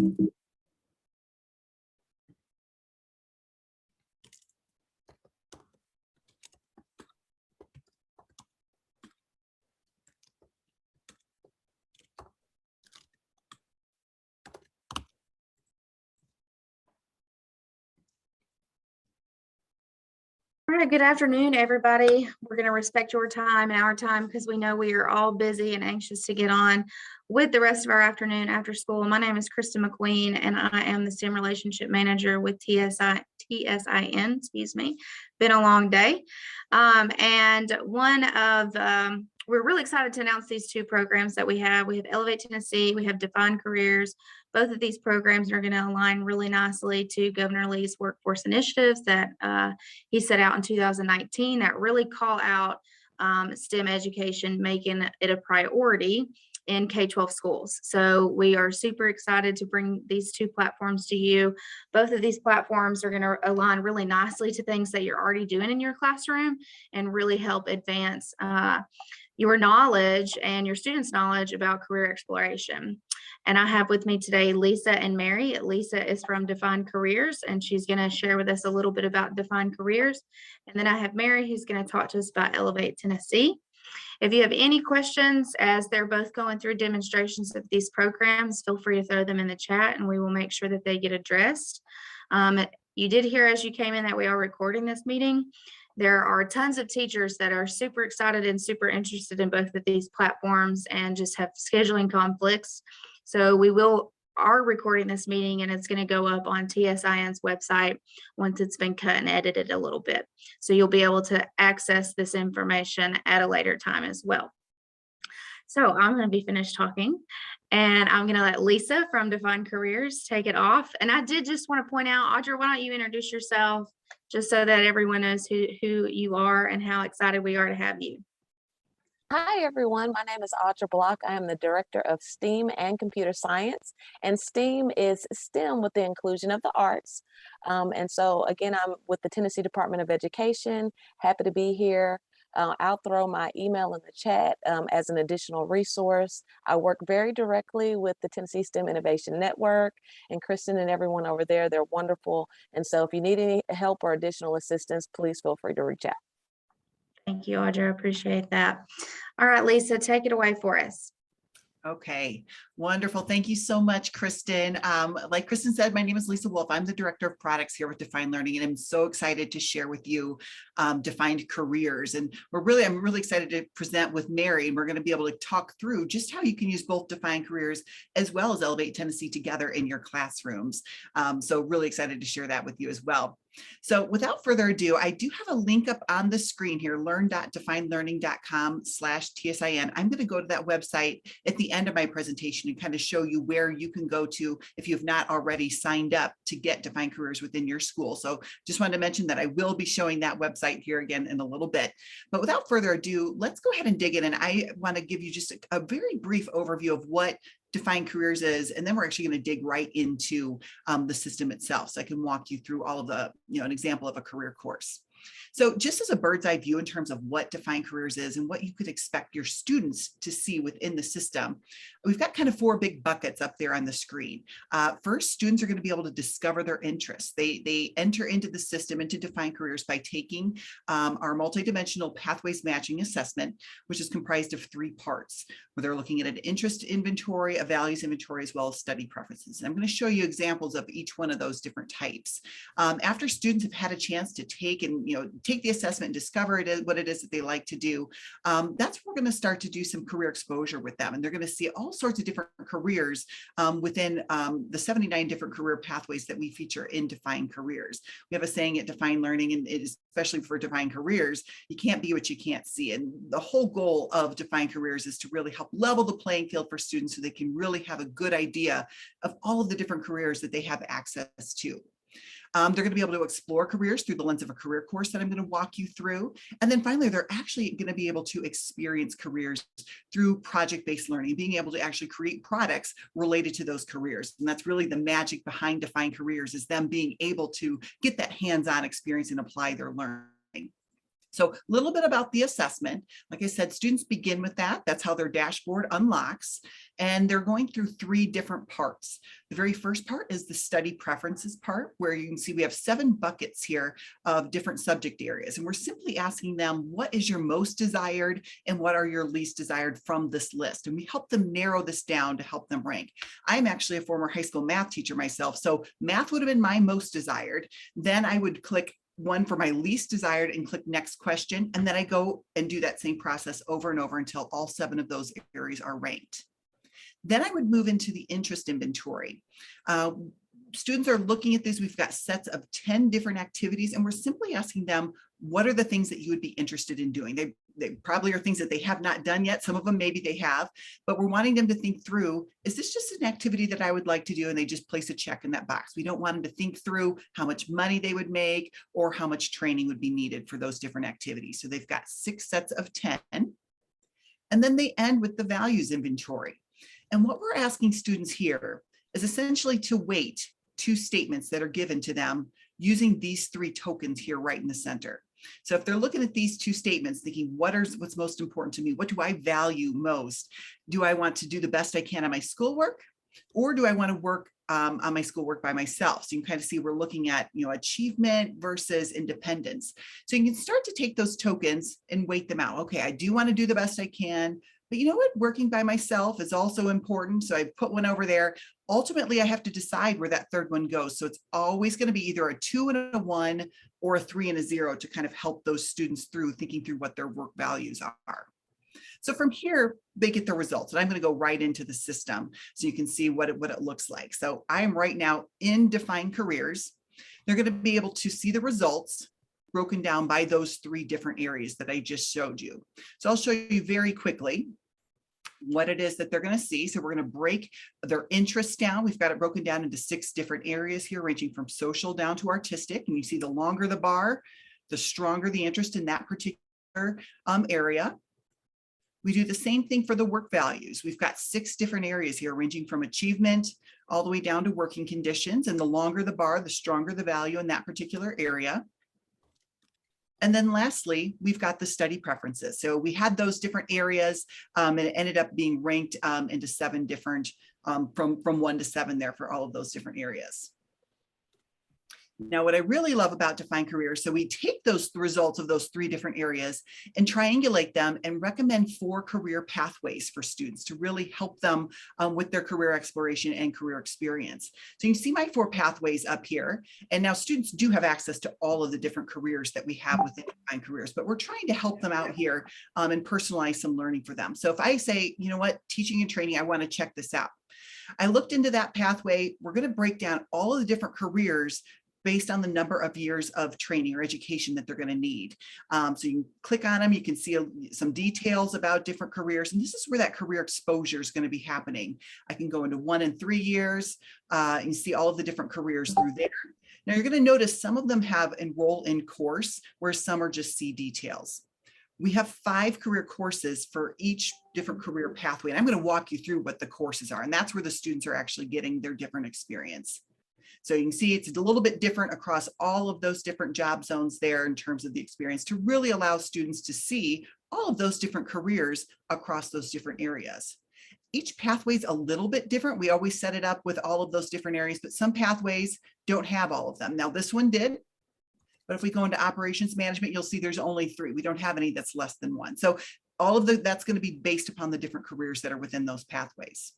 All right, good afternoon, everybody. We're going to respect your time and our time because we know we are all busy and anxious to get on with the rest of our afternoon after school. My name is Krista McQueen, and I am the STEM Relationship Manager with TSIN, excuse me. Been a long day. We're really excited to announce these two programs that we have. We have Elevate Tennessee, we have Define Careers. Both of these programs are going to align really nicely to Governor Lee's workforce initiatives that he set out in 2019 that really call out STEM education, making it a priority in K-12 schools. So we are super excited to bring these two platforms to you. Both of these platforms are going to align really nicely to things that you're already doing in your classroom and really help advance your knowledge and your students' knowledge about career exploration. And I have with me today Lisa and Mary. Lisa is from Define Careers, and she's going to share with us a little bit about Define Careers. And then I have Mary, who's going to talk to us about Elevate Tennessee. If you have any questions as they're both going through demonstrations of these programs, feel free to throw them in the chat and we will make sure that they get addressed. You did hear as you came in that we are recording this meeting. There are tons of teachers that are super excited and super interested in both of these platforms and just have scheduling conflicts. So we are recording this meeting and it's going to go up on TSIN's website once it's been cut and edited a little bit. So you'll be able to access this information at a later time as well. So I'm going to be finished talking and I'm going to let Lisa from Define Careers take it off. And I did just want to point out, Audra, why don't you introduce yourself just so that everyone knows who you are and how excited we are to have you. Hi, everyone. My name is Audra Block. I am the Director of STEAM and Computer Science. And STEAM is STEM with the inclusion of the arts. And so, again, I'm with the Tennessee Department of Education. Happy to be here. I'll throw my email in the chat as an additional resource. I work very directly with the Tennessee STEM Innovation Network, and Kristen and everyone over there, they're wonderful. And so if you need any help or additional assistance, please feel free to reach out. Thank you, Audra. I appreciate that. All right, Lisa, take it away for us. Okay, wonderful. Thank you so much, Kristen. Like Kristen said, my name is Lisa Wolf. I'm the Director of Products here with Define Learning, and I'm so excited to share with you Defined Careers. And I'm really excited to present with Mary, and we're going to be able to talk through just how you can use both Defined Careers as well as Elevate Tennessee together in your classrooms. So really excited to share that with you as well. So without further ado, I do have a link up on the screen here, learn.definelearning.com/TSIN. I'm going to go to that website at the end of my presentation and kind of show you where you can go to if you've not already signed up to get Defined Careers within your school. So just wanted to mention that I will be showing that website here again in a little bit. But without further ado, let's go ahead and dig in. And I want to give you just a very brief overview of what Define Careers is, and then we're actually going to dig right into the system itself, so I can walk you through all of the, an example of a career course. So just as a bird's eye view in terms of what Define Careers is and what you could expect your students to see within the system, we've got kind of four big buckets up there on the screen. First, students are going to be able to discover their interests. They enter into the system, into Define Careers, by taking our multidimensional pathways matching assessment, which is comprised of 3 parts, where they're looking at an interest inventory, a values inventory, as well as study preferences. And I'm going to show you examples of each one of those different types. After students have had a chance to take the assessment and discover what it is that they like to do, that's where we're going to start to do some career exposure with them. And they're going to see all sorts of different careers within the 79 different career pathways that we feature in Define Careers. We have a saying at Define Learning, and especially for Define Careers, you can't be what you can't see. And the whole goal of Define Careers is to really help level the playing field for students so they can really have a good idea of all of the different careers that they have access to. They're going to be able to explore careers through the lens of a career course that I'm going to walk you through. And then finally, they're actually going to be able to experience careers through project-based learning, being able to actually create products related to those careers. And that's really the magic behind Define Careers, is them being able to get that hands-on experience and apply their learning. So a little bit about the assessment. Like I said, students begin with that. That's how their dashboard unlocks. And they're going through 3 different parts. The very first part is the study preferences part, where you can see we have 7 buckets here of different subject areas. And we're simply asking them, what is your most desired and what are your least desired from this list? And we help them narrow this down to help them rank. I'm actually a former high school math teacher myself. So math would have been my most desired. Then I would click one for my least desired and click next question. And then I go and do that same process over and over until all 7 of those areas are ranked. Then I would move into the interest inventory. Students are looking at this. We've got sets of 10 different activities, and we're simply asking them, what are the things that you would be interested in doing? They probably are things that they have not done yet. Some of them maybe they have, but we're wanting them to think through, is this just an activity that I would like to do? And they just place a check in that box. We don't want them to think through how much money they would make or how much training would be needed for those different activities. So they've got 6 sets of 10. And then they end with the values inventory. And what we're asking students here is essentially to weight 2 statements that are given to them using these 3 tokens here right in the center. So if they're looking at these 2 statements, thinking, what's most important to me? What do I value most? Do I want to do the best I can on my schoolwork? Or do I want to work on my schoolwork by myself? So you can kind of see we're looking at, achievement versus independence. So you can start to take those tokens and weight them out. Okay, I do want to do the best I can, but you know what? Working by myself is also important. So I put one over there. Ultimately, I have to decide where that 3rd one goes. So it's always going to be either a 2 and a 1 or a 3 and a 0 to kind of help those students through thinking through what their work values are. So from here, they get the results. And I'm going to go right into the system so you can see what it looks like. So I am right now in Define Careers. They're going to be able to see the results broken down by those 3 different areas that I just showed you. So I'll show you very quickly what it is that they're going to see. So we're going to break their interests down. We've got it broken down into 6 different areas here, ranging from social down to artistic. And you see the longer the bar, the stronger the interest in that particular area. We do the same thing for the work values. We've got 6 different areas here, ranging from achievement all the way down to working conditions. And the longer the bar, the stronger the value in that particular area. And then lastly, we've got the study preferences. So we had those different areas and it ended up being ranked into 7 different, from 1 to 7 there for all of those different areas. Now, what I really love about Define Careers, so we take the results of those 3 different areas and triangulate them and recommend 4 career pathways for students to really help them with their career exploration and career experience. So you can see my 4 pathways up here. And now students do have access to all of the different careers that we have within Define Careers, but we're trying to help them out here and personalize some learning for them. So if I say, you know what, teaching and training, I want to check this out. I looked into that pathway. We're going to break down all of the different careers based on the number of years of training or education that they're going to need. So you can click on them, you can see some details about different careers, and this is where that career exposure is going to be happening. I can go into 1 and 3 years, and see all of the different careers through there. Now you're going to notice some of them have enroll in course, where some are just see details. We have 5 career courses for each different career pathway, and I'm going to walk you through what the courses are, and that's where the students are actually getting their different experience. So you can see it's a little bit different across all of those different job zones there in terms of the experience to really allow students to see all of those different careers across those different areas. Each pathway is a little bit different. We always set it up with all of those different areas, but some pathways don't have all of them. Now this one did, but if we go into operations management, you'll see there's only 3. We don't have any that's less than 1. So all of that's going to be based upon the different careers that are within those pathways.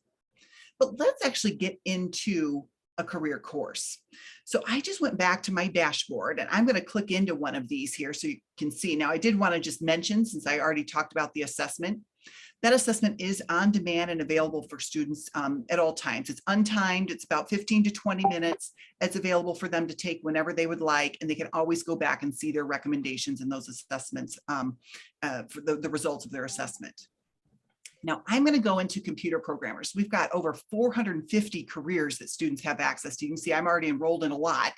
But let's actually get into a career course. So I just went back to my dashboard and I'm going to click into one of these here so you can see. Now I did want to just mention, since I already talked about the assessment, that assessment is on demand and available for students at all times. It's untimed. It's about 15 to 20 minutes. It's available for them to take whenever they would like, and they can always go back and see their recommendations in those assessments for the results of their assessment. Now I'm going to go into computer programmers. We've got over 450 careers that students have access to. You can see I'm already enrolled in a lot,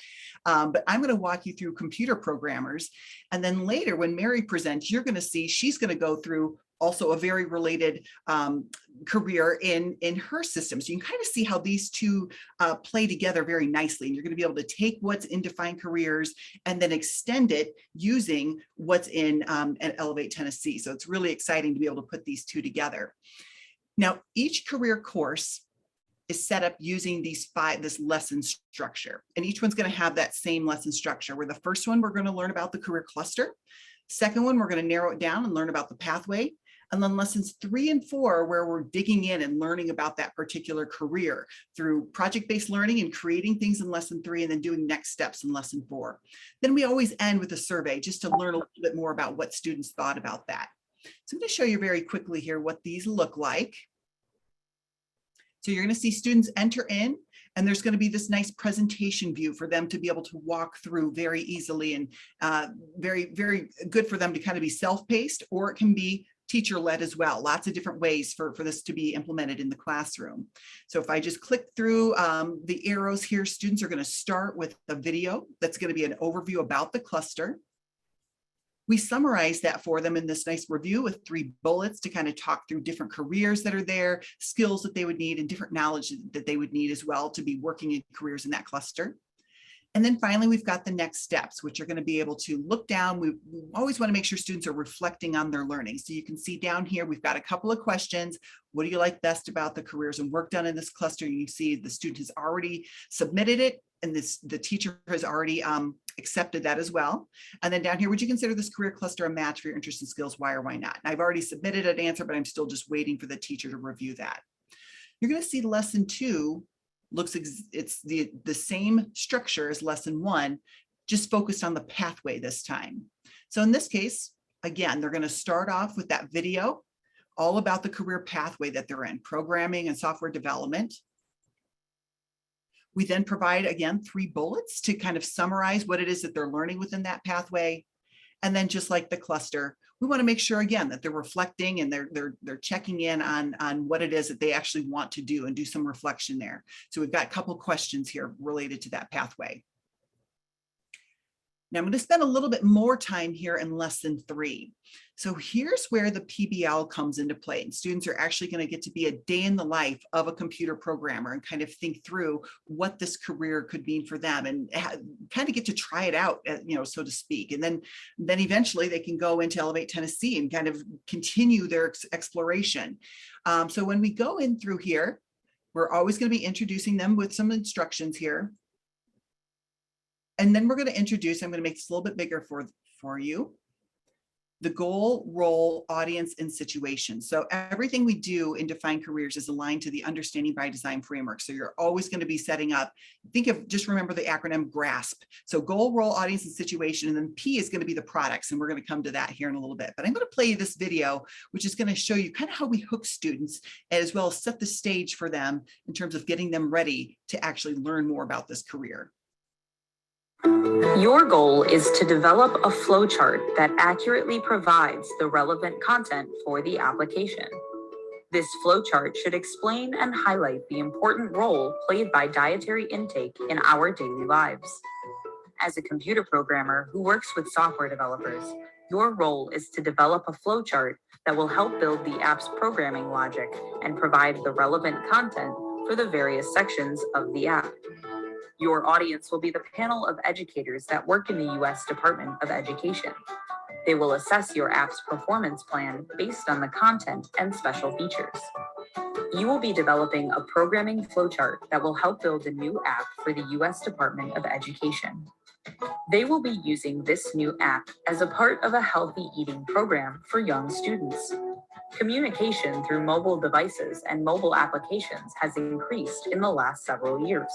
but I'm going to walk you through computer programmers. And then later when Mary presents, you're going to see she's going to go through also a very related career in her system. So you can kind of see how these two play together very nicely. And you're going to be able to take what's in Defined Careers and then extend it using what's in at Elevate Tennessee. So it's really exciting to be able to put these two together. Now, each career course is set up using this lesson structure. And each one's going to have that same lesson structure, where the first one, we're going to learn about the career cluster. Second one, we're going to narrow it down and learn about the pathway. And then lessons 3 and 4, where we're digging in and learning about that particular career through project-based learning and creating things in lesson 3 and then doing next steps in lesson 4. Then we always end with a survey just to learn a little bit more about what students thought about that. So I'm going to show you very quickly here what these look like. So you're going to see students enter in, and there's going to be this nice presentation view for them to be able to walk through very easily, and very, very good for them to kind of be self-paced, or it can be teacher-led as well. Lots of different ways for this to be implemented in the classroom. So if I just click through the arrows here, students are going to start with a video that's going to be an overview about the cluster. We summarize that for them in this nice review with 3 bullets to kind of talk through different careers that are there, skills that they would need, and different knowledge that they would need as well to be working in careers in that cluster. And then finally, we've got the next steps, which are going to be able to look down. We always want to make sure students are reflecting on their learning. So you can see down here, we've got a couple of questions. What do you like best about the careers and work done in this cluster? You see the student has already submitted it, and the teacher has already accepted that as well. And then down here, would you consider this career cluster a match for your interests and skills? Why or why not? And I've already submitted an answer, but I'm still just waiting for the teacher to review that. You're going to see lesson 2 it's the same structure as lesson 1, just focused on the pathway this time. So in this case, again, they're going to start off with that video all about the career pathway that they're in, programming and software development. We then provide, again, 3 bullets to kind of summarize what it is that they're learning within that pathway. And then just like the cluster, we want to make sure, again, that they're reflecting and they're checking in on what it is that they actually want to do and do some reflection there. So we've got a couple questions here related to that pathway. Now I'm going to spend a little bit more time here in lesson 3. So here's where the PBL comes into play, and students are actually going to get to be a day in the life of a computer programmer and kind of think through what this career could mean for them, and kind of get to try it out, so to speak. And then eventually they can go into Elevate Tennessee and kind of continue their exploration. So when we go in through here, we're always going to be introducing them with some instructions here. And then we're going to introduce, I'm going to make this a little bit bigger for you, the goal, role, audience, and situation. So everything we do in Defined Careers is aligned to the Understanding by Design framework. So you're always going to be setting up, just remember the acronym GRASP. So goal, role, audience, and situation. And then P is going to be the products. And we're going to come to that here in a little bit. But I'm going to play you this video, which is going to show you kind of how we hook students, as well as set the stage for them in terms of getting them ready to actually learn more about this career. Your goal is to develop a flowchart that accurately provides the relevant content for the application. This flowchart should explain and highlight the important role played by dietary intake in our daily lives. As a computer programmer who works with software developers, your role is to develop a flowchart that will help build the app's programming logic and provide the relevant content for the various sections of the app. Your audience will be the panel of educators that work in the U.S. Department of Education. They will assess your app's performance plan based on the content and special features. You will be developing a programming flowchart that will help build a new app for the U.S. Department of Education. They will be using this new app as a part of a healthy eating program for young students. Communication through mobile devices and mobile applications has increased in the last several years.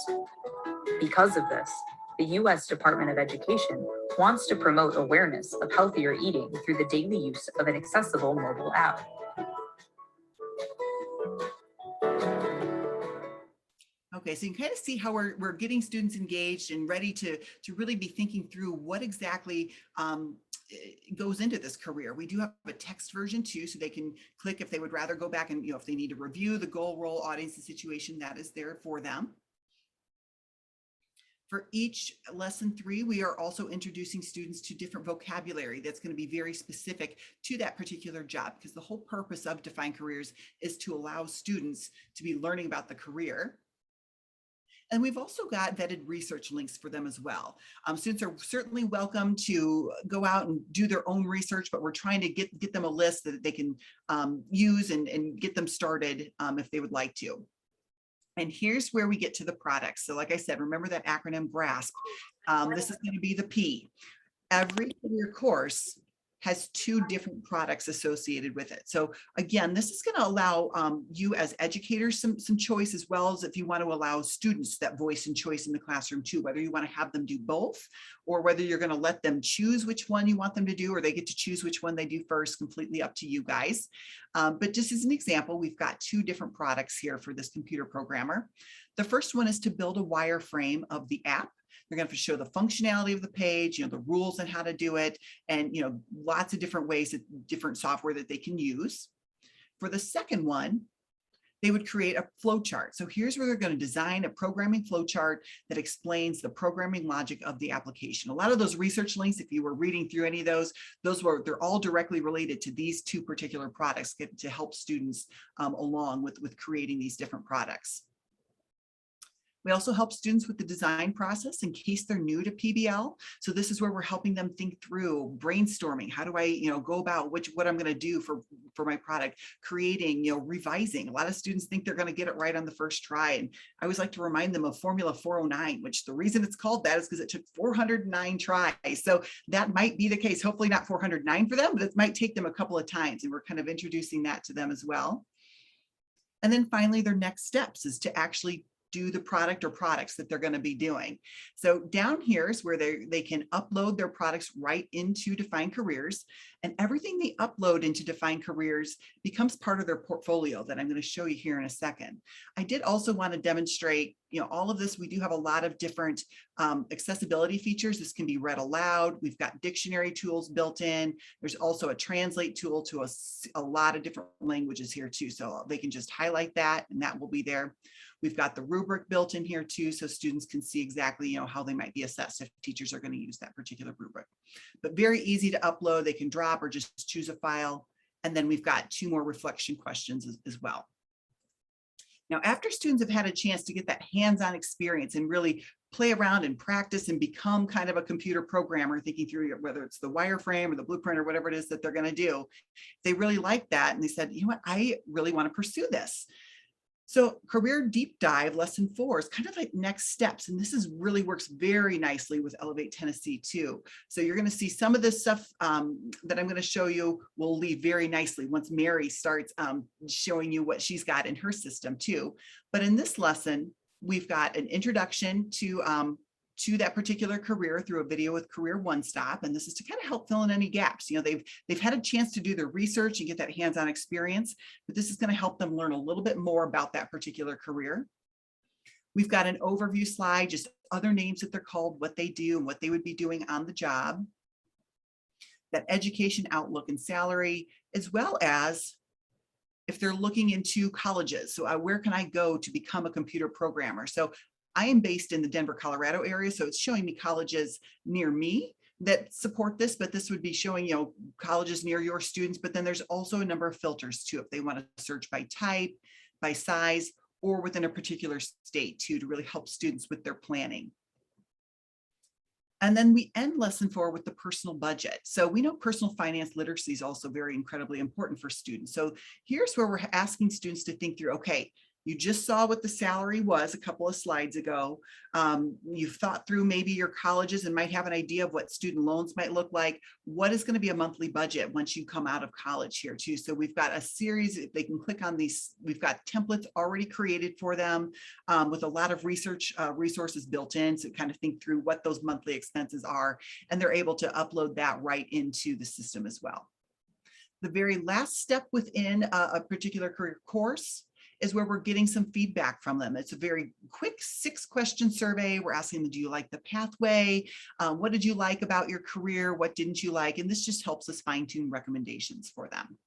Because of this, the U.S. Department of Education wants to promote awareness of healthier eating through the daily use of an accessible mobile app. Okay, so you can kind of see how we're getting students engaged and ready to really be thinking through what exactly goes into this career. We do have a text version too, so they can click if they would rather go back and, if they need to review the goal, role, audience, and situation, that is there for them. For each lesson 3, we are also introducing students to different vocabulary that's going to be very specific to that particular job, because the whole purpose of Define Careers is to allow students to be learning about the career. And we've also got vetted research links for them as well. Students are certainly welcome to go out and do their own research, but we're trying to get them a list that they can use and get them started if they would like to. And here's where we get to the products. So like I said, remember that acronym GRASP. This is going to be the P. Every career course has 2 different products associated with it. So again, this is going to allow you as educators some choice, as well as if you want to allow students that voice and choice in the classroom too, whether you want to have them do both, or whether you're going to let them choose which one you want them to do, or they get to choose which one they do first, completely up to you guys. But just as an example, we've got 2 different products here for this computer programmer. The first one is to build a wireframe of the app. They're going to show the functionality of the page, the rules and how to do it, and lots of different ways, different software that they can use. For the second one, they would create a flow chart. So here's where they're going to design a programming flow chart that explains the programming logic of the application. A lot of those research links, if you were reading through any of they're all directly related to these 2 particular products to help students along with creating these different products. We also help students with the design process in case they're new to PBL. So this is where we're helping them think through brainstorming. How do I, go about what I'm going to do for my product, creating, revising. A lot of students think they're going to get it right on the first try. And I always like to remind them of Formula 409, which the reason it's called that is because it took 409 tries. So that might be the case, hopefully not 409 for them, but it might take them a couple of times. And we're kind of introducing that to them as well. And then finally, their next steps is to actually do the product or products that they're going to be doing. So down here is where they can upload their products right into Define Careers, and everything they upload into Define Careers becomes part of their portfolio that I'm going to show you here in a second. I did also want to demonstrate, all of this. We do have a lot of different accessibility features. This can be read aloud. We've got dictionary tools built in. There's also a translate tool to a lot of different languages here too. So they can just highlight that and that will be there. We've got the rubric built in here too, so students can see exactly how they might be assessed if teachers are going to use that particular rubric. But very easy to upload. They can drop or just choose a file. And then we've got 2 more reflection questions as well. Now, after students have had a chance to get that hands-on experience and really play around and practice and become kind of a computer programmer, thinking through whether it's the wireframe or the blueprint or whatever it is that they're going to do, they really like that. And they said, I really want to pursue this. So Career Deep Dive Lesson 4 is kind of like next steps. And this really works very nicely with Elevate Tennessee too. So you're going to see some of this stuff that I'm going to show you will lead very nicely once Mary starts showing you what she's got in her system too. But in this lesson, we've got an introduction to that particular career through a video with Career One Stop. And this is to kind of help fill in any gaps. They've had a chance to do their research and get that hands-on experience, but this is going to help them learn a little bit more about that particular career. We've got an overview slide, just other names that they're called, what they do and what they would be doing on the job. That education outlook and salary, as well as if they're looking into colleges. So where can I go to become a computer programmer? So I am based in the Denver, Colorado area, so it's showing me colleges near me that support this, but this would be showing, colleges near your students, but then there's also a number of filters too, if they want to search by type, by size, or within a particular state too, to really help students with their planning. And then we end lesson 4 with the personal budget. So we know personal finance literacy is also very incredibly important for students. So here's where we're asking students to think through, okay, you just saw what the salary was a couple of slides ago. You've thought through maybe your colleges and might have an idea of what student loans might look like. What is going to be a monthly budget once you come out of college here too? So we've got a series, if they can click on these, we've got templates already created for them with a lot of research resources built in to kind of think through what those monthly expenses are. And they're able to upload that right into the system as well. The very last step within a particular career course is where we're getting some feedback from them. It's a very quick 6-question survey. We're asking them, do you like the pathway? What did you like about your career? What didn't you like? And this just helps us fine-tune recommendations for them.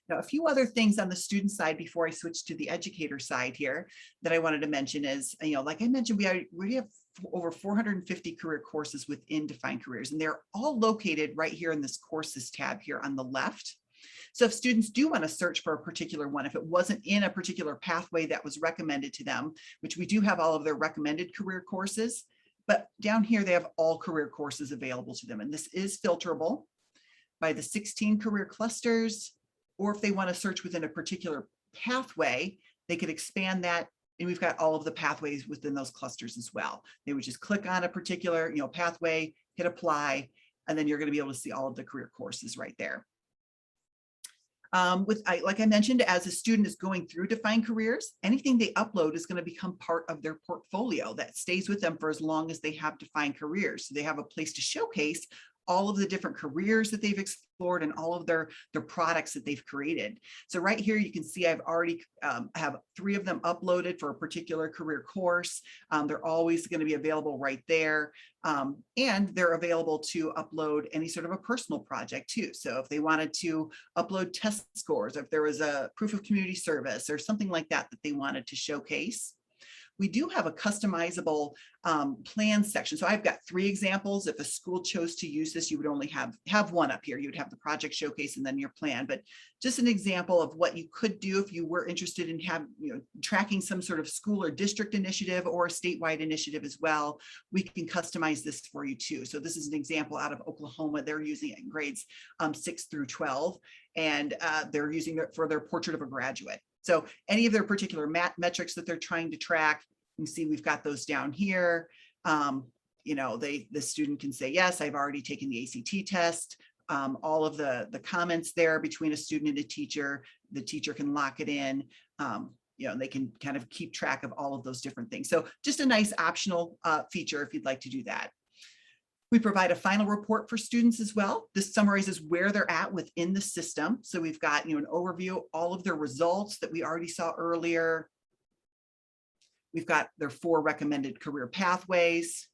Now, a few other things on the student side before I switch to the educator side here that I wanted to mention is, like I mentioned, we have over 450 career courses within Define Careers, and they're all located right here in this courses tab here on the left. So if students do want to search for a particular one, if it wasn't in a particular pathway that was recommended to them, which we do have all of their recommended career courses, but down here they have all career courses available to them. And this is filterable by the 16 career clusters, or if they want to search within a particular pathway, they could expand that. And we've got all of the pathways within those clusters as well. They would just click on a particular pathway, hit apply, and then you're going to be able to see all of the career courses right there. Like I mentioned, as a student is going through Define Careers, anything they upload is going to become part of their portfolio that stays with them for as long as they have Define Careers. So they have a place to showcase all of the different careers that they've explored and all of their products that they've created. So right here, you can see I've already have 3 of them uploaded for a particular career course. They're always going to be available right there. And they're available to upload any sort of a personal project too. So if they wanted to upload test scores, if there was a proof of community service or something like that that they wanted to showcase. We do have a customizable plan section. So I've got 3 examples. If a school chose to use this, you would only have one up here. You would have the project showcase and then your plan, but just an example of what you could do if you were interested in tracking some sort of school or district initiative or a statewide initiative as well. We can customize this for you too. So this is an example out of Oklahoma. They're using it in grades 6 through 12, and they're using it for their portrait of a graduate. So any of their particular metrics that they're trying to track, you can see we've got those down here. The student can say, yes, I've already taken the ACT test. All of the comments there between a student and a teacher, the teacher can lock it in. And they can kind of keep track of all of those different things. So just a nice optional feature if you'd like to do that. We provide a final report for students as well. This summarizes where they're at within the system. So we've got an overview of all of their results that we already saw earlier. We've got their 4 recommended career pathways,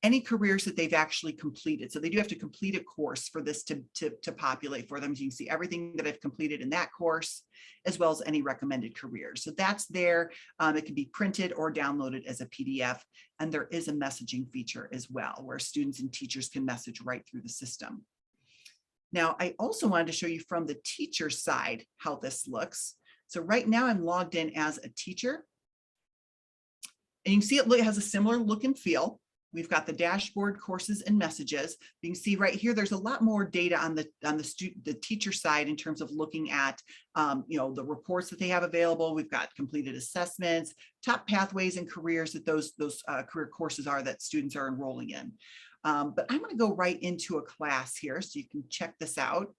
any careers that they've actually completed. So they do have to complete a course for this to populate for them. So you can see everything that I've completed in that course, as well as any recommended careers. So that's there. It can be printed or downloaded as a PDF. And there is a messaging feature as well, where students and teachers can message right through the system. Now, I also wanted to show you from the teacher side how this looks. So right now I'm logged in as a teacher. And you can see it has a similar look and feel. We've got the dashboard, courses, and messages. You can see right here, there's a lot more data on the teacher side in terms of looking at the reports that they have available. We've got completed assessments, top pathways and careers that those career courses are that students are enrolling in. But I'm going to go right into a class here so you can check this out.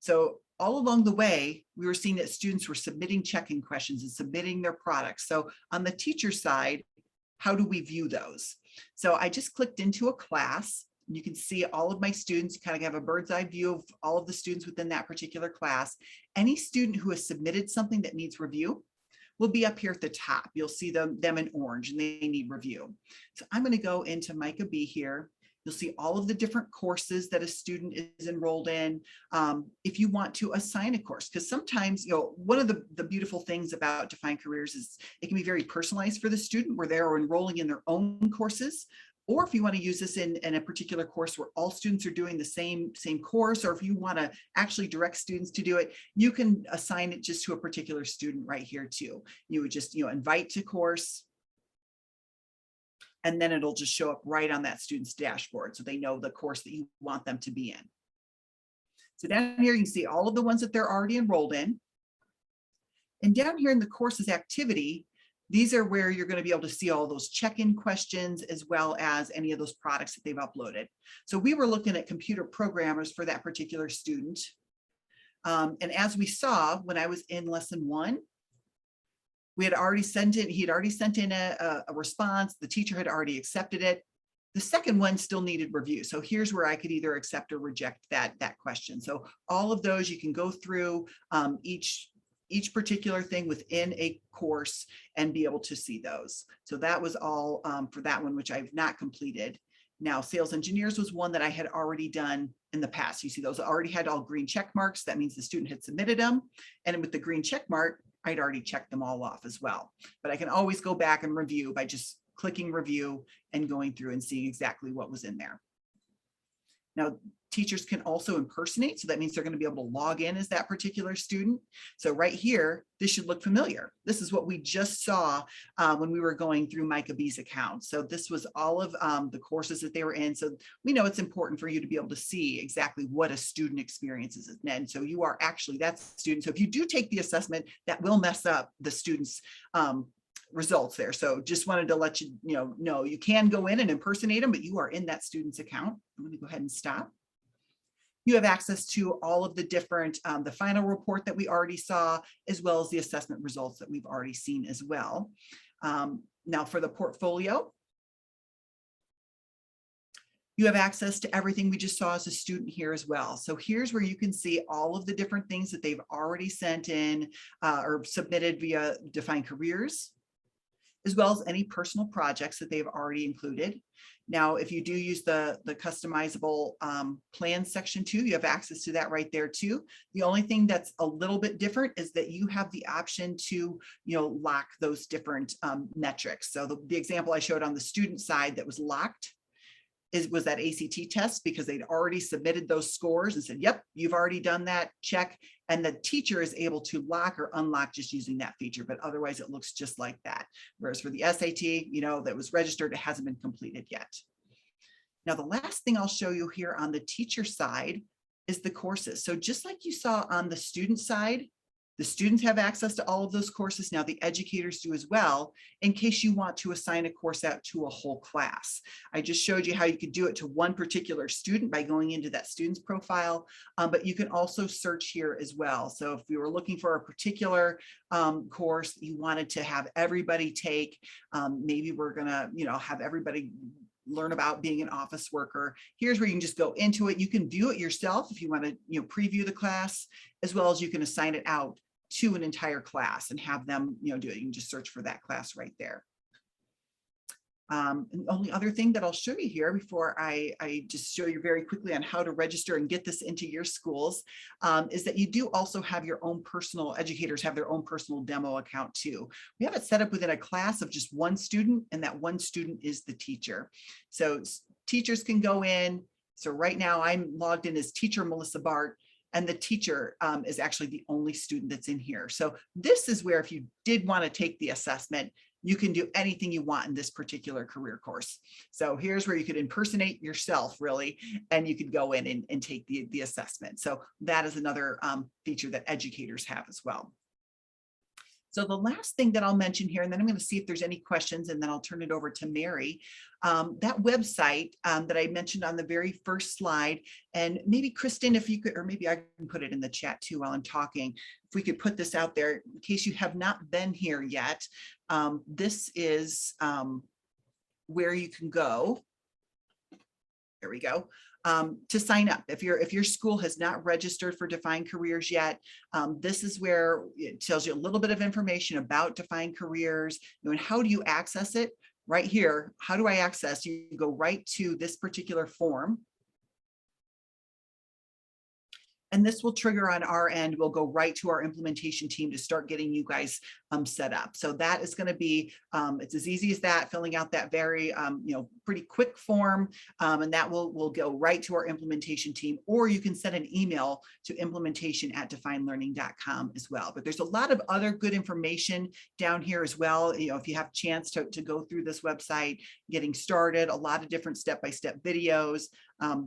So all along the way, we were seeing that students were submitting check-in questions and submitting their products. So on the teacher side, how do we view those? So I just clicked into a class. You can see all of my students. You kind of have a bird's eye view of all of the students within that particular class. Any student who has submitted something that needs review will be up here at the top. You'll see them in orange and they need review. So I'm going to go into Micah B here. You'll see all of the different courses that a student is enrolled in. If you want to assign a course, because sometimes, one of the beautiful things about Define Careers is it can be very personalized for the student where they're enrolling in their own courses. Or if you want to use this in a particular course where all students are doing the same course, or if you want to actually direct students to do it, you can assign it just to a particular student right here too. You would just, invite to course, and then it'll just show up right on that student's dashboard so they know the course that you want them to be in. So down here, you can see all of the ones that they're already enrolled in. And down here in the courses activity, these are where you're going to be able to see all those check-in questions as well as any of those products that they've uploaded. So we were looking at computer programmers for that particular student. And as we saw when I was in lesson 1, he had already sent in a response. The teacher had already accepted it. The second one still needed review. So here's where I could either accept or reject that question. So all of those, you can go through each particular thing within a course and be able to see those. So that was all for that one, which I've not completed. Now, sales engineers was one that I had already done in the past. You see those already had all green check marks. That means the student had submitted them. And with the green check mark, I'd already checked them all off as well. But I can always go back and review by just clicking review and going through and seeing exactly what was in there. Now, teachers can also impersonate. So that means they're going to be able to log in as that particular student. So right here, this should look familiar. This is what we just saw when we were going through Micah B's account. So this was all of the courses that they were in. So we know it's important for you to be able to see exactly what a student experiences. And so you are actually that student. So if you do take the assessment, that will mess up the student's results there. So just wanted to let you know you can go in and impersonate them, but you are in that student's account. I'm going to go ahead and stop. You have access to all of the different, the final report that we already saw, as well as the assessment results that we've already seen as well. Now for the portfolio, you have access to everything we just saw as a student here as well. So here's where you can see all of the different things that they've already sent in or submitted via Define Careers, as well as any personal projects that they've already included. Now, if you do use the customizable plan section too, you have access to that right there too. The only thing that's a little bit different is that you have the option to, lock those different metrics. So the example I showed on the student side that was locked was that ACT test, because they'd already submitted those scores and said, yep, you've already done that, check. And the teacher is able to lock or unlock just using that feature, but otherwise it looks just like that. Whereas for the SAT, that was registered, it hasn't been completed yet. Now, the last thing I'll show you here on the teacher side is the courses. So just like you saw on the student side, the students have access to all of those courses. Now the educators do as well, in case you want to assign a course out to a whole class. I just showed you how you could do it to one particular student by going into that student's profile, but you can also search here as well. So if you were looking for a particular course you wanted to have everybody take, maybe we're gonna, have everybody learn about being an office worker. Here's where you can just go into it. You can view it yourself if you want to, preview the class, as well as you can assign it out to an entire class and have them, do it. You can just search for that class right there. And the only other thing that I'll show you here before I just show you very quickly on how to register and get this into your schools is that you do also have your own personal, educators have their own personal demo account too. We have it set up within a class of just one student, and that one student is the teacher. So teachers can go in. So right now I'm logged in as teacher Melissa Bart, and the teacher is actually the only student that's in here. So this is where if you did want to take the assessment, you can do anything you want in this particular career course. So here's where you could impersonate yourself really, and you could go in and take the assessment. So that is another feature that educators have as well. So the last thing that I'll mention here, and then I'm going to see if there's any questions, and then I'll turn it over to Mary. That website that I mentioned on the very first slide, and maybe Kristen, if you could, or maybe I can put it in the chat too while I'm talking, if we could put this out there in case you have not been here yet. This is where you can go. There we go. To sign up. If your school has not registered for Define Careers yet, this is where it tells you a little bit of information about Define Careers, and how do you access it? Right here, how do I access? You go right to this particular form. And this will trigger on our end. We'll go right to our implementation team to start getting you guys set up. So that is going to be, it's as easy as that, filling out that very, pretty quick form. And that will go right to our implementation team, or you can send an email to implementation@definelearning.com as well. But there's a lot of other good information down here as well. If you have a chance to go through this website, getting started, a lot of different step-by-step videos,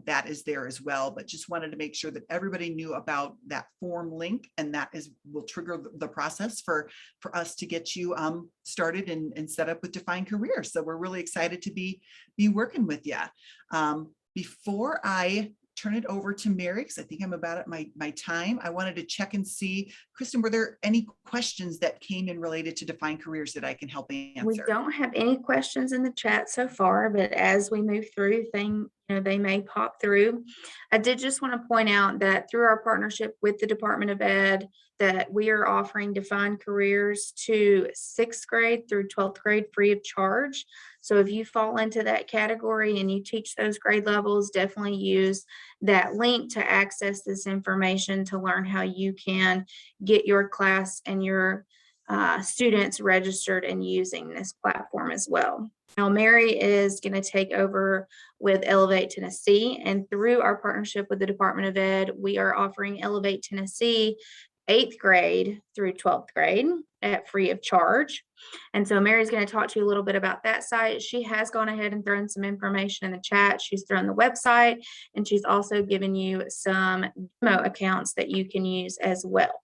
that is there as well. But just wanted to make sure that everybody knew about that form link, and that will trigger the process for us to get you started and set up with Define Careers. So we're really excited to be working with you. Before I turn it over to Mary, because I think I'm about at my time, I wanted to check and see, Kristen, were there any questions that came in related to Define Careers that I can help answer? We don't have any questions in the chat so far, but as we move through they may pop through. I did just want to point out that through our partnership with the Department of Ed, that we are offering defined careers to 6th grade through 12th grade free of charge. So if you fall into that category and you teach those grade levels, definitely use that link to access this information to learn how you can get your class and your students registered and using this platform as well. Now, Mary is going to take over with Elevate Tennessee, and through our partnership with the Department of Ed, we are offering Elevate Tennessee 8th grade through 12th grade at free of charge. And so Mary's going to talk to you a little bit about that site. She has gone ahead and thrown some information in the chat. She's thrown the website, and she's also given you some demo accounts that you can use as well.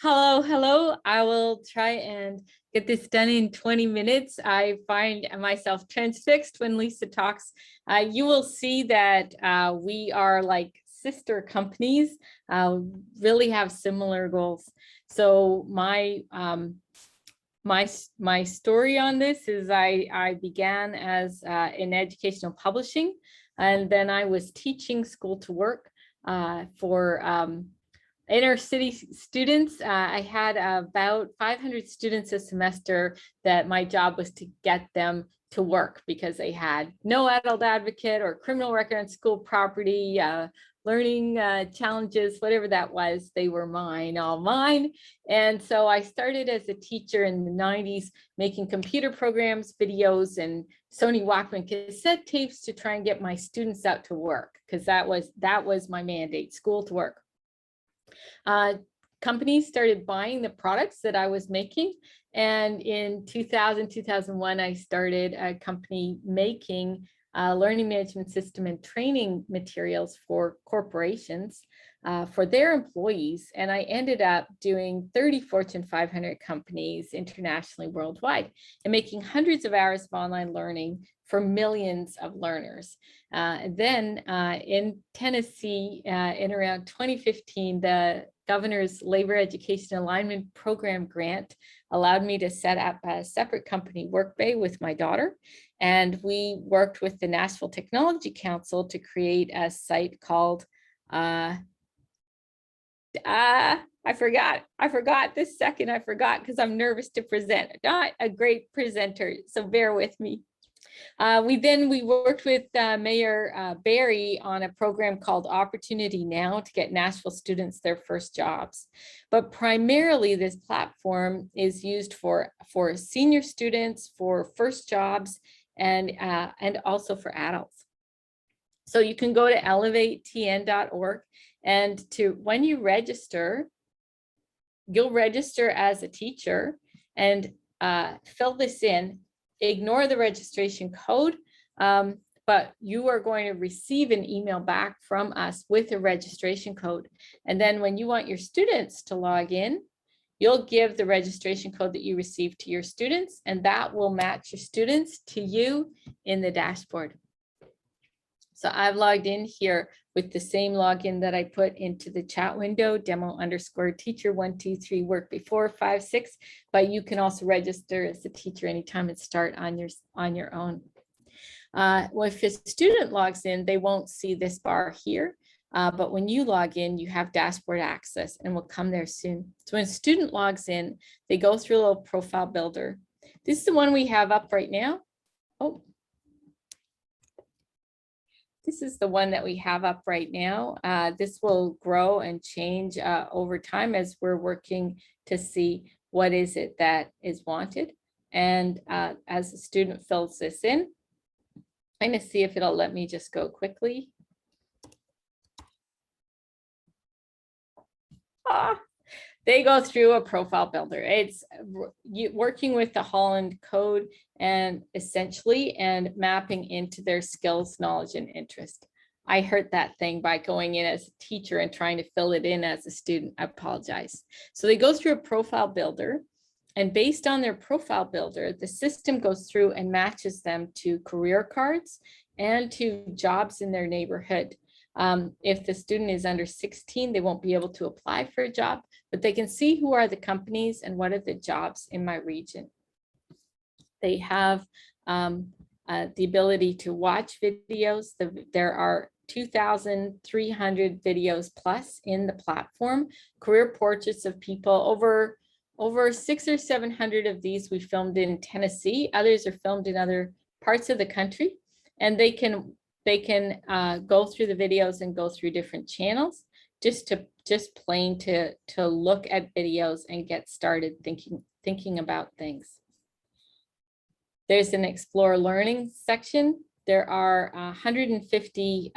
Hello. I will try and get this done in 20 minutes. I find myself transfixed when Lisa talks. You will see that we are like sister companies, really have similar goals. So my story on this is I began as in educational publishing, and then I was teaching school to work for inner city students. I had about 500 students a semester that my job was to get them to work because they had no adult advocate or criminal record on school property, learning challenges, whatever that was. They were mine, all mine. And so I started as a teacher in the 90s, making computer programs, videos, and Sony Walkman cassette tapes to try and get my students out to work, because that was my mandate, school to work. Companies started buying the products that I was making. And in 2000, 2001, I started a company making learning management system and training materials for corporations for their employees. And I ended up doing 30 Fortune 500 companies internationally, worldwide, and making hundreds of hours of online learning for millions of learners. Then in Tennessee, in around 2015, the Governor's Labor Education Alignment Program grant allowed me to set up a separate company, Workbay, with my daughter. And we worked with the Nashville Technology Council to create a site called, I forgot this second, because I'm nervous to present. Not a great presenter, so bear with me. We worked with Mayor Barry on a program called Opportunity Now to get Nashville students their first jobs. But primarily this platform is used for senior students, for first jobs, and also for adults. So you can go to elevatetn.org, and when you register, you'll register as a teacher and fill this in. Ignore the registration code, but you are going to receive an email back from us with a registration code. And then when you want your students to log in, you'll give the registration code that you received to your students, and that will match your students to you in the dashboard. So I've logged in here with the same login that I put into the chat window, demo_teacher123 work before 5-6, but you can also register as a teacher anytime and start on your own. Well, if a student logs in, they won't see this bar here, but when you log in, you have dashboard access, and we'll come there soon. So when a student logs in, they go through a little profile builder. This is the one we have up right now. Oh. This is the one that we have up right now. This will grow and change over time as we're working to see what is it that is wanted. And as the student fills this in, I'm going to see if it'll let me just go quickly. They go through a profile builder. It's working with the Holland code and essentially mapping into their skills, knowledge, and interest. I hurt that thing by going in as a teacher and trying to fill it in as a student. I apologize. So they go through a profile builder, and based on their profile builder, the system goes through and matches them to career cards and to jobs in their neighborhood. If the student is under 16, they won't be able to apply for a job, but they can see who are the companies and what are the jobs in my region. They have the ability to watch videos. There are 2,300 videos plus in the platform, career portraits of people. Over 600 or 700 of these we filmed in Tennessee. Others are filmed in other parts of the country, and they can go through the videos and go through different channels just plain to look at videos and get started thinking about things. There's an Explore Learning section. There are 150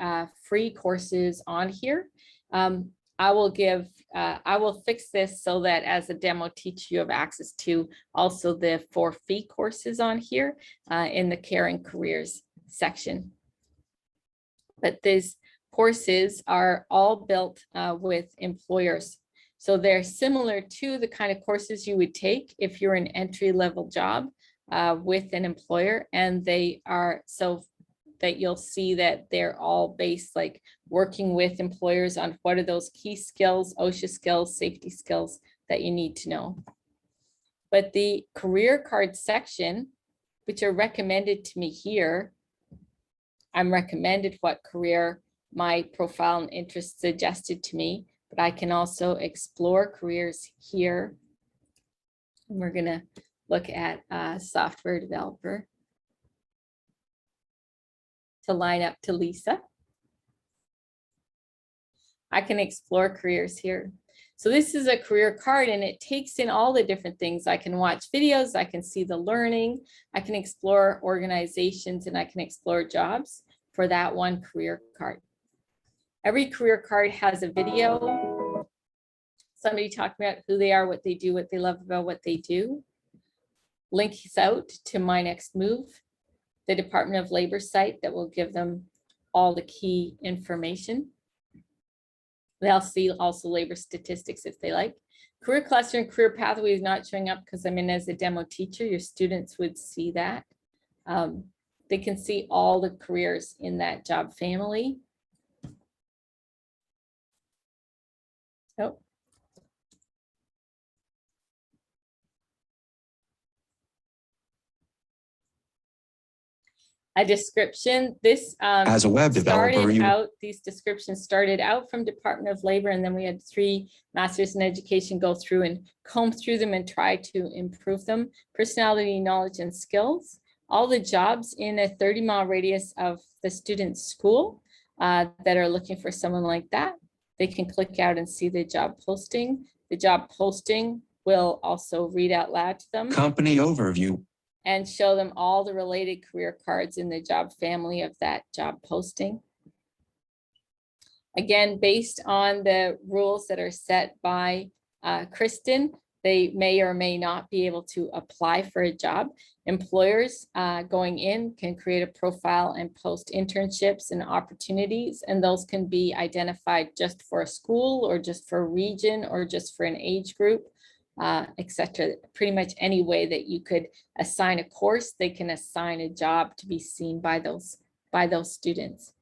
free courses on here. I will fix this so that as a demo teacher, you have access to also the 4 fee courses on here in the Care and Careers section. But these courses are all built with employers. So they're similar to the kind of courses you would take if you're an entry-level job with an employer, and they are so that you'll see that they're all based like working with employers on what are those key skills, OSHA skills, safety skills that you need to know. But the career card section, which are recommended to me here, I'm recommended what career my profile and interests suggested to me, but I can also explore careers here. And we're gonna look at software developer to line up to Lisa. I can explore careers here. So this is a career card, and it takes in all the different things. I can watch videos, I can see the learning, I can explore organizations, and I can explore jobs for that one career card. Every career card has a video, somebody talking about who they are, what they do, what they love about what they do. Links out to My Next Move, the Department of Labor site that will give them all the key information. They'll see also labor statistics if they like. Career cluster and career pathway is not showing up because I'm in as a demo teacher. Your students would see that. They can see all the careers in that job family. Oh. A description. This as a web developer, these descriptions started out from Department of Labor, and then we had 3 masters in education go through and comb through them and try to improve them. Personality, knowledge, and skills. All the jobs in a 30-mile radius of the student's school that are looking for someone like that, they can click out and see the job posting. The job posting will also read out loud to them. Company overview. And show them all the related career cards in the job family of that job posting. Again, based on the rules that are set by Kristen, they may or may not be able to apply for a job. Employers going in can create a profile and post internships and opportunities, and those can be identified just for a school or just for a region or just for an age group. Etc. Pretty much any way that you could assign a course, they can assign a job to be seen by those students.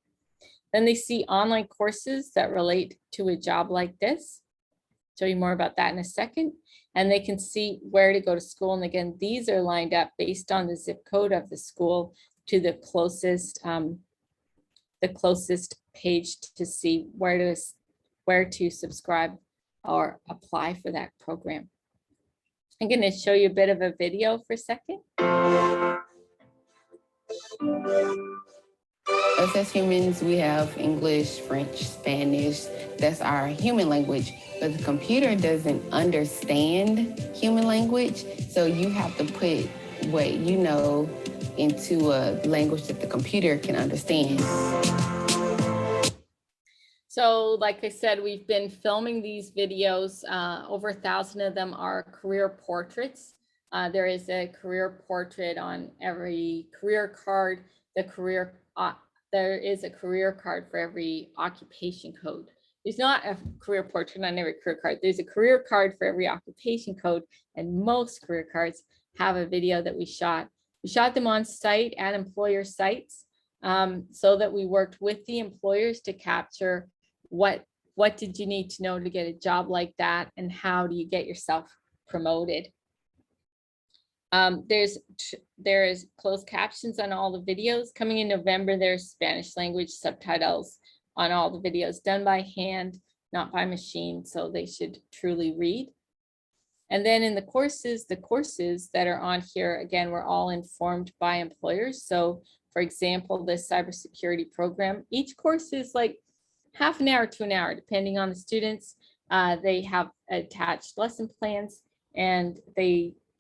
Then they see online courses that relate to a job like this. Show you more about that in a second. And they can see where to go to school. And again, these are lined up based on the zip code of the school to the closest page to see where to subscribe or apply for that program. I'm going to show you a bit of a video for a second. Us as humans, we have English, French, Spanish. That's our human language. But the computer doesn't understand human language. So you have to put what you know into a language that the computer can understand. So like I said, we've been filming these videos. Over 1,000 of them are career portraits. There is a career portrait on every career card. There is a career card for every occupation code. There's not a career portrait on every career card. There's a career card for every occupation code, and most career cards have a video that we shot. We shot them on site at employer sites so that we worked with the employers to capture what did you need to know to get a job like that, and how do you get yourself promoted. There's closed captions on all the videos. Coming in November, there's Spanish language subtitles on all the videos, done by hand, not by machine, so they should truly read. And then in the courses that are on here, again, we're all informed by employers. So for example, this cybersecurity program, each course is like half an hour to an hour, depending on the students. They have attached lesson plans, and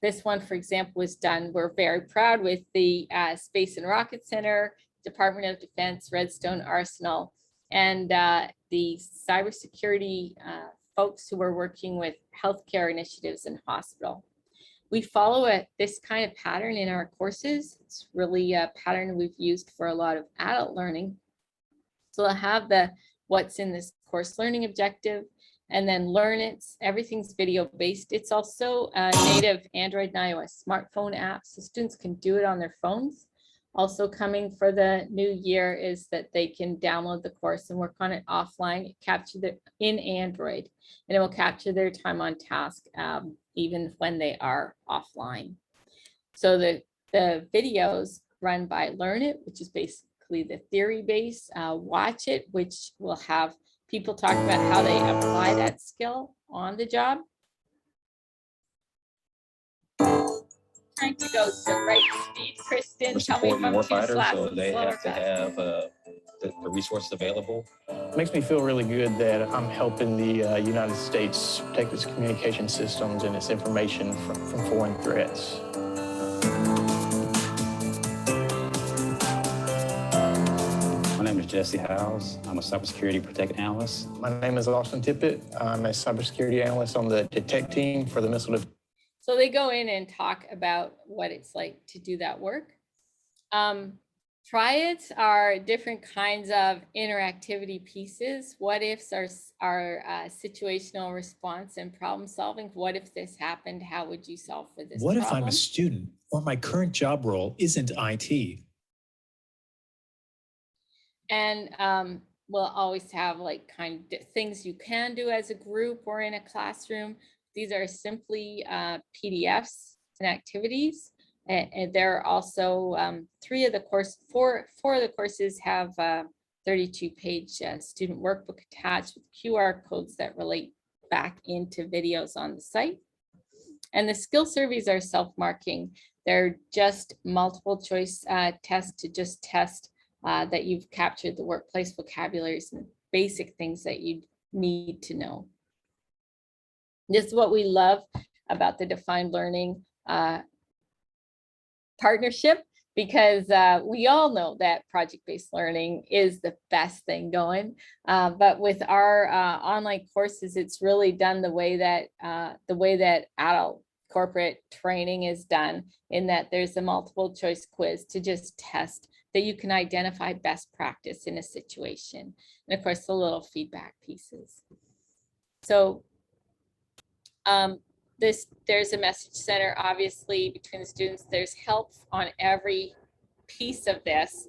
this one, for example, was done. We're very proud with the Space and Rocket Center, Department of Defense, Redstone Arsenal, and the cybersecurity folks who are working with healthcare initiatives in hospital. We follow this kind of pattern in our courses. It's really a pattern we've used for a lot of adult learning. So I'll have the what's in this course learning objective, and then learn it. Everything's video based. It's also a native Android and iOS smartphone app, so students can do it on their phones. Also coming for the new year is that they can download the course and work on it offline, capture it in Android, and it will capture their time on task even when they are offline. So the videos run by Learn It, which is basically the theory base, Watch It, which will have people talk about how they apply that skill on the job. Trying to go the right speed, Kristen. We're Tell me if supporting I'm too warfighters, so slow they or have to fast. have the resources available. Makes me feel really good that I'm helping the United States protect its communication systems and its information from foreign threats. My name is Jesse Howes. I'm a cybersecurity protect analyst. My name is Austin Tippett. I'm a cybersecurity analyst on the detect team for the missile defense. So they go in and talk about what it's like to do that work. Try-its are different kinds of interactivity pieces. What ifs are situational response and problem solving. What if this happened? How would you solve for this What problem? if I'm a student or my current job role isn't IT? And we'll always have like kind of things you can do as a group or in a classroom. These are simply PDFs and activities. And there are also four of the courses have 32-page student workbook attached with QR codes that relate back into videos on the site. And the skill surveys are self-marking. They're just multiple choice tests to just test that you've captured the workplace vocabularies and basic things that you need to know. This is what we love about the Defined Learning partnership, because we all know that project-based learning is the best thing going. But with our online courses, it's really done the way that adult corporate training is done, in that there's a multiple choice quiz to just test that you can identify best practice in a situation. And of course, the little feedback pieces. So there's a message center, obviously, between the students. There's help on every piece of this.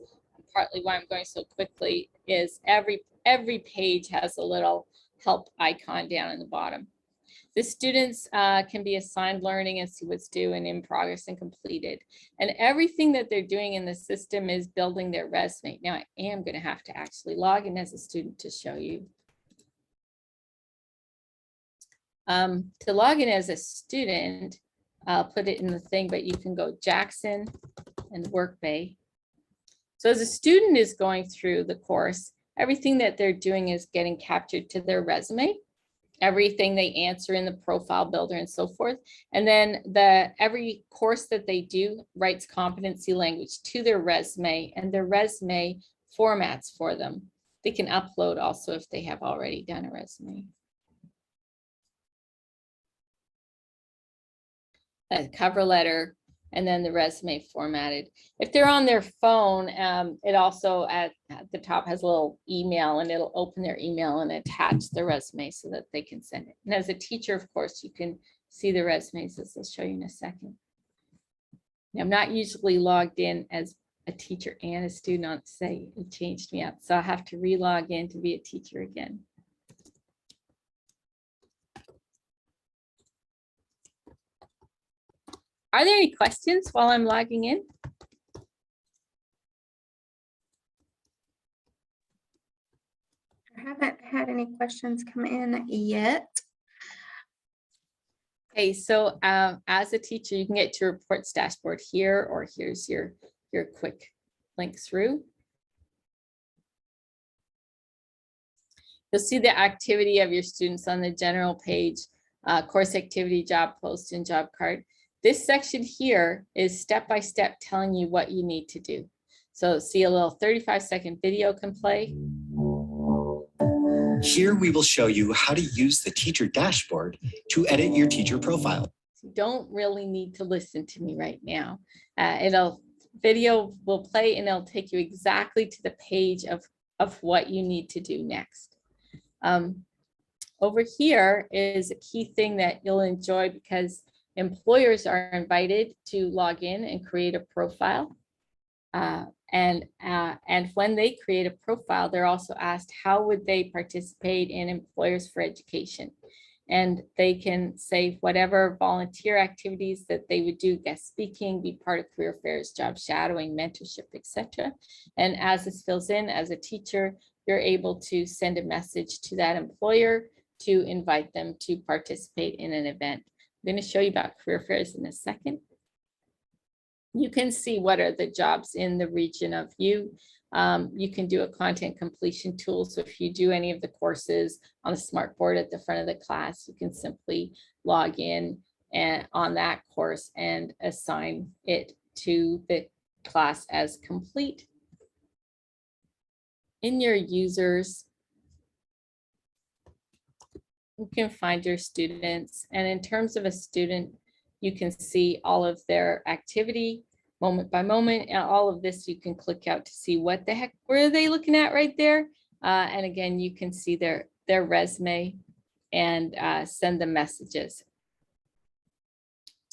Partly why I'm going so quickly is every page has a little help icon down in the bottom. The students can be assigned learning and see what's due and in progress and completed. And everything that they're doing in the system is building their resume. Now, I am going to have to actually log in as a student to show you. To log in as a student, I'll put it in the thing, but you can go Jackson and Workbay. So as a student is going through the course, everything that they're doing is getting captured to their resume, everything they answer in the profile builder and so forth. And then every course that they do writes competency language to their resume, and their resume formats for them. They can upload also if they have already done a resume. A cover letter, and then the resume formatted. If they're on their phone, it also at the top has a little email, and it'll open their email and attach the resume so that they can send it. And as a teacher, of course, you can see the resumes, as I'll show you in a second. Now, I'm not usually logged in as a teacher and a student on site. It changed me up, so I have to re-log in to be a teacher again. Are there any questions while I'm logging in? I haven't had any questions come in yet. Okay, so as a teacher, you can get to your reports dashboard here, or here's your quick link through. You'll see the activity of your students on the general page, course activity, job post, and job card. This section here is step-by-step telling you what you need to do. So see, a little 35-second video can play. Here we will show you how to use the teacher dashboard to edit your teacher profile. You don't really need to listen to me right now. Video will play and it'll take you exactly to the page of what you need to do next. Over here is a key thing that you'll enjoy, because employers are invited to log in and create a profile. And when they create a profile, they're also asked how would they participate in Employers for Education. And they can say whatever volunteer activities that they would do, guest speaking, be part of career fairs, job shadowing, mentorship, etc. And as this fills in, as a teacher, you're able to send a message to that employer to invite them to participate in an event. I'm going to show you about career fairs in a second. You can see what are the jobs in the region of you. You can do a content completion tool. So if you do any of the courses on the smart board at the front of the class, you can simply log in and on that course and assign it to the class as complete. In your users, you can find your students. And in terms of a student, you can see all of their activity moment by moment, and all of this you can click out to see what the heck were they looking at right there. And again, you can see their resume and send them messages.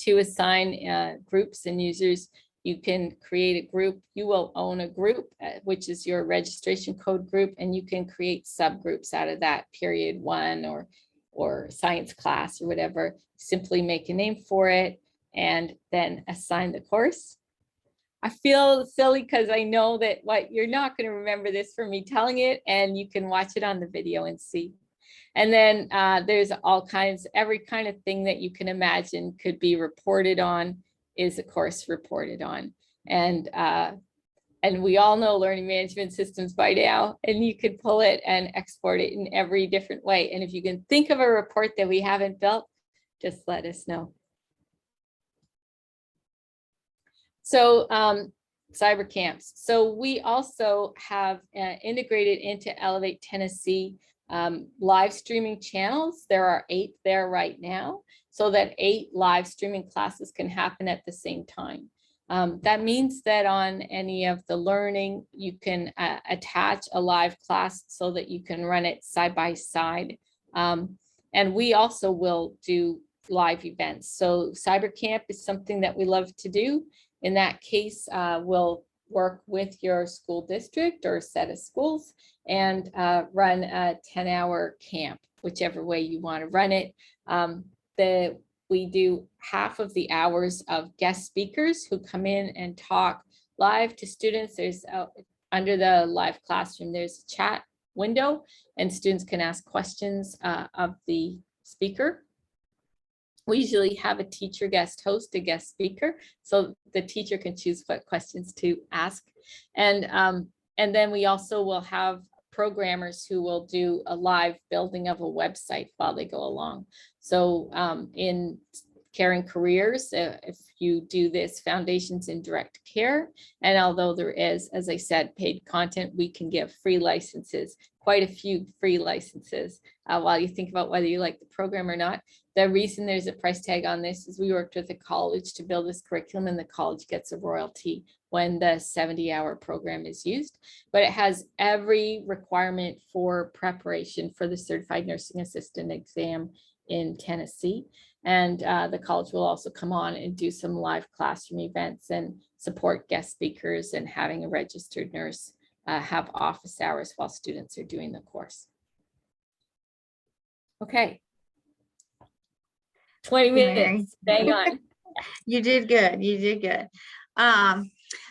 To assign groups and users, you can create a group. You will own a group, which is your registration code group, and you can create subgroups out of that, period 1 or science class or whatever. Simply make a name for it and then assign the course. I feel silly because I know that you're not going to remember this from me telling it, and you can watch it on the video and see. And then there's all kinds, every kind of thing that you can imagine could be reported on is of course reported on. And we all know learning management systems by now, and you could pull it and export it in every different way. And if you can think of a report that we haven't built, just let us know. So cyber camps. So we also have integrated into Elevate Tennessee live streaming channels. There are 8 there right now, so that 8 live streaming classes can happen at the same time. That means that on any of the learning, you can attach a live class so that you can run it side by side. And we also will do live events. So cyber camp is something that we love to do. In that case, we'll work with your school district or set of schools and run a 10-hour camp, whichever way you want to run it. We do half of the hours of guest speakers who come in and talk live to students. There's under the live classroom, there's a chat window, and students can ask questions of the speaker. We usually have a teacher guest host, a guest speaker, so the teacher can choose what questions to ask. And then we also will have programmers who will do a live building of a website while they go along. So in Caring Careers, if you do this Foundations in Direct Care, and although there is, as I said, paid content, we can give free licenses, quite a few free licenses while you think about whether you like the program or not. The reason there's a price tag on this is we worked with a college to build this curriculum, and the college gets a royalty when the 70-hour program is used, but it has every requirement for preparation for the Certified Nursing Assistant exam in Tennessee. And the college will also come on and do some live classroom events and support guest speakers and having a registered nurse have office hours while students are doing the course. Okay. 20 minutes, hang on. You did good. You did good.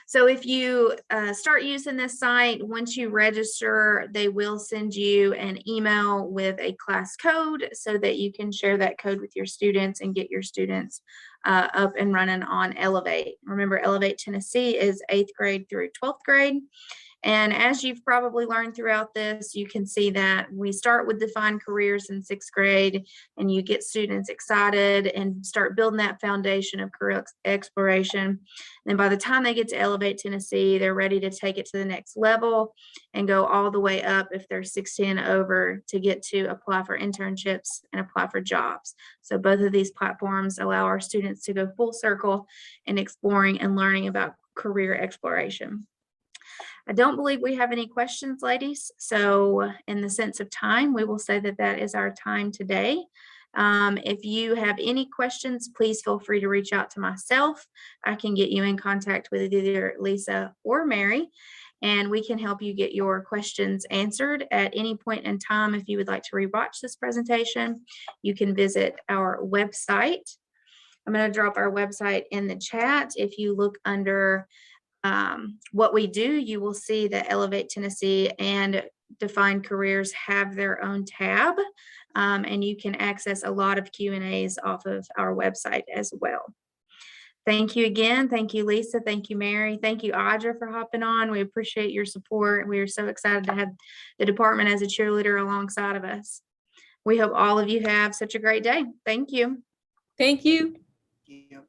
So if you start using this site, once you register, they will send you an email with a class code so that you can share that code with your students and get your students up and running on Elevate. Remember, Elevate Tennessee is 8th grade through 12th grade. And as you've probably learned throughout this, you can see that we start with defined careers in 6th grade, and you get students excited and start building that foundation of career exploration. And by the time they get to Elevate Tennessee, they're ready to take it to the next level and go all the way up if they're 16 over to get to apply for internships and apply for jobs. So both of these platforms allow our students to go full circle in exploring and learning about career exploration. I don't believe we have any questions, ladies. So in the sense of time, we will say that that is our time today. If you have any questions, please feel free to reach out to myself. I can get you in contact with either Lisa or Mary, and we can help you get your questions answered at any point in time. If you would like to rewatch this presentation, you can visit our website. I'm going to drop our website in the chat. If you look under what we do, you will see that Elevate Tennessee and Defined Careers have their own tab, and you can access a lot of Q&As off of our website as well. Thank you again. Thank you, Lisa. Thank you, Mary. Thank you, Audra, for hopping on. We appreciate your support. We are so excited to have the department as a cheerleader alongside of us. We hope all of you have such a great day. Thank you. Thank you. Thank you.